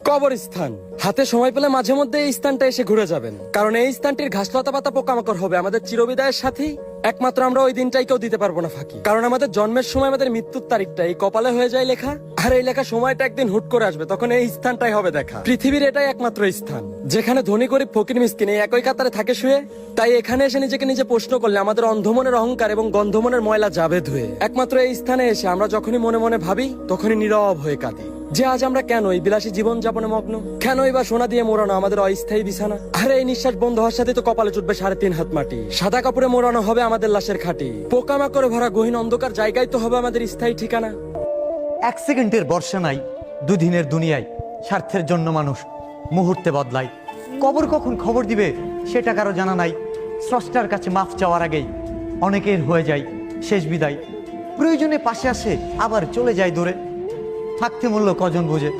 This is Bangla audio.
কবরস্থান হাতে সময় পেলে মাঝে মধ্যে এই স্থানটা এসে ঘুরে যাবেন, কারণ এই স্থানটির ঘাসলতা পাতা পোকামাকড় হবে আমাদের চিরবিদায়ের সাথেই। একমাত্র আমরা ওই দিনটাই কেউ দিতে পারবো না ফাঁকি, কারণ আমাদের জন্মের সময় আমাদের মৃত্যুর তারিখটা এই কপালে হয়ে যায় লেখা। আর এই লেখা সময়টা একদিন হুট করে আসবে, তখন এই স্থানটাই হবে দেখা। পৃথিবীর এটাই একমাত্র স্থান যেখানে ধনী গরিব ফকির মিসকিন এই একই কাতারে থাকে শুয়ে। তাই এখানে এসে নিজেকে নিজে প্রশ্ন করলে আমাদের অন্ধমনের অহংকার এবং গন্ধমনের ময়লা যাবে ধুয়ে। একমাত্র এই স্থানে এসে আমরা যখনই মনে মনে ভাবি, তখনই নীরব হয়ে কাঁদি যে আজ আমরা কেন এই বিলাসী জীবন যাপনে মগ্ন, কেনই বা সোনা দিয়ে মোড়ানো আমাদের অস্থায়ী বিছানা। আর এই নিঃশ্বাস বন্ধ হওয়ার সাথে তো কপালে চুটবে 3.5 হাত মাটি, সাদা কাপড়ে মোড়ানো হবে আমাদের লাশের খাটি, পোকামাকড়ে ভরা গহীন অন্ধকার জায়গায় তো হবে আমাদের স্থায়ী ঠিকানা। 1 সেকেন্ডের বর্ষা নাই, 2 দিনের দুনিয়ায় স্বার্থের জন্য মানুষ মুহূর্তে বদলায়। কবর কখন খবর দিবে সেটা কারো জানা নাই। স্রষ্টার কাছে মাফ চাওয়ার আগেই অনেকের হয়ে যায় শেষ বিদায়। প্রয়োজনে পাশে আসে আবার চলে যায় দূরে, থাকতে মূল্য কজন বোঝে।